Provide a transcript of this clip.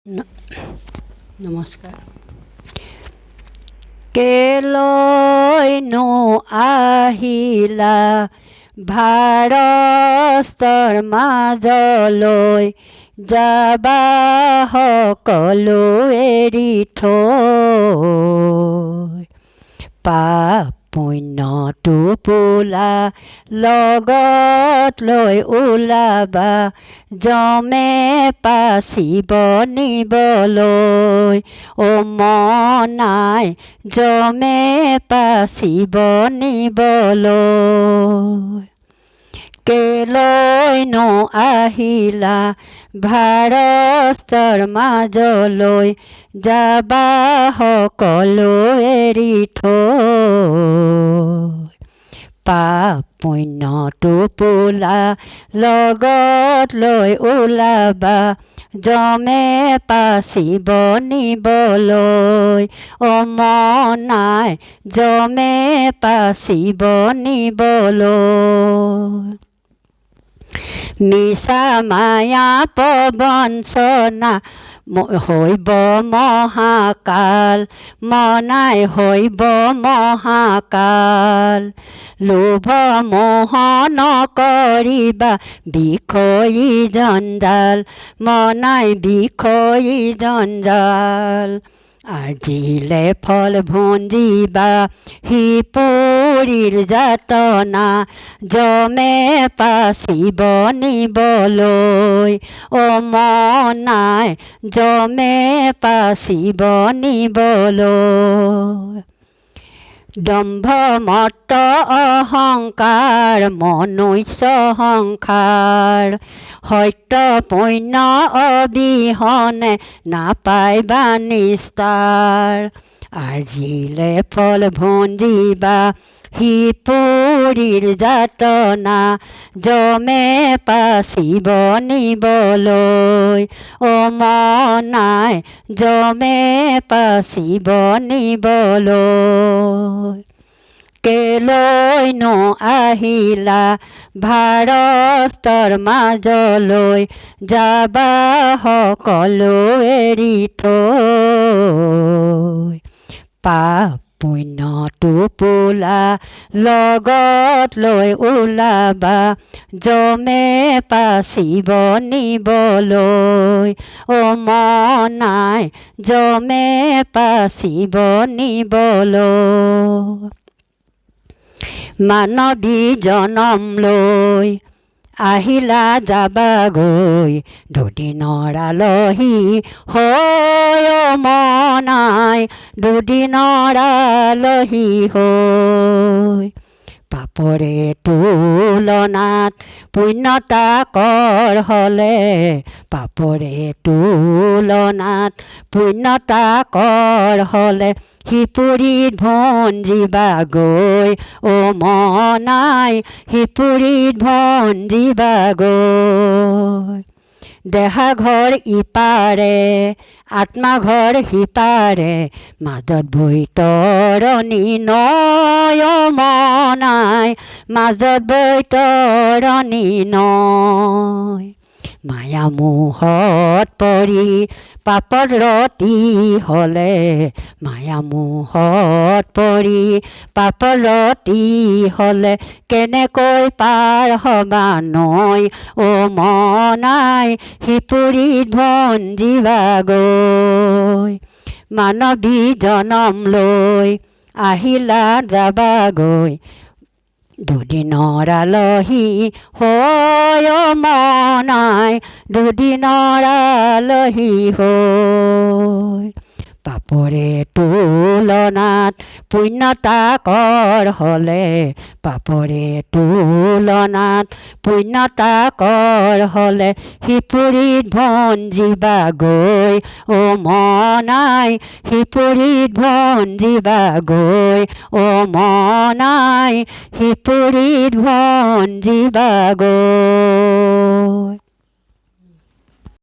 ন- নমস্কাৰ। কেলৈনো আহিলা ভাৰতৰ মাজলৈ, যাবা সকলো এৰি থৈ। পাপ পুণ্য টোপোলা লগত লৈ ওলাবা, যমে পাচিব নিবলৈ। মনাই যমে পাচিব নিবলৈ। কেলৈনো আহিলা ভাৰতৰ মাজলৈ, যাবা সকলো এৰি থৈ। পাপ পুণ্য টোপোলা লগত লৈ ওলাবা, যমে পাচিব নিবলৈ। মনাই যমে পাচিব নিবলৈ। মিছা মায়া প্ৰবঞ্চনা হৈব মহাকাল, মনাই হৈব মহাকাল। লোভ মোহ নকৰিবা বিষয়ী জঞ্জাল, মনাই বিষয়ী জঞ্জাল। আজিলে ফল ভঞ্জিবা হিপুৰীৰ যাতনা, যমে পাচিব নিবলৈ। মনাই যমে পাচিব নিবলৈ। দম্ভ মত অহংকাৰ মনুষ্য সংসাৰ, সত্য পুণ্য অবিহনে নাপাইবা নিস্তাৰ। আজিলে ফল ভঞ্জিবা হিপুৰীৰ যাতনা, যমে পাচিব নিবলৈ। মনাই যমে পাচিব নিবলৈ। কেলৈনো আহিলা ভাৰতৰ মাজলৈ, যাবা সকলো এৰি থৈ। পাপ পুণ্য টোপোলা লগত লৈ ওলাবা, যমে পাচিব নিবলৈ। মনাই যমে পাচিব নিবলৈ। মানৱী জনম লৈ আহিলা যাবাগৈ, দুদিনৰ আলহী হৈ। মনাই দুদিনৰ আলহী হৈ। পাপৰে তুলনাত পুণ্যতা কৰ হলে, পাপৰে তুলনাত পুণ্যতা কৰ হলে। হিপুৰীত ভঞ্জিবাগৈ মনাই, হিপুৰীত ভঞ্জিবাগৈ। দেহা ঘৰ ইপাৰে আত্মা ঘৰ সিপাৰে, মাজত বৈতৰণি নয়। মনাই মাজত বৈতৰণি নয়। মায়া মোহত পৰি পাপত ৰতি হলে, মায়া মোহত পৰি পাপত ৰতি হলে। কেনেকৈ পাৰ হবা নৈ, মনাই হিপুৰীত ভঞ্জিবাগৈ। মানৱী জনম লৈ আহিলা যাবাগৈ, দুদিনৰ আলহী হৈ। মনাই দুদিনৰ আলহী হৈ। পাপৰে তুলনাত পুণ্যতা কৰ হলে, পাপৰে তুলনাত পুণ্যতা কৰ হলে। হিপুৰীত ভঞ্জিবাগৈ মনাই, হিপুৰীত ভঞ্জিবাগৈ। মনাই হিপুৰীত ভঞ্জিবাগৈ।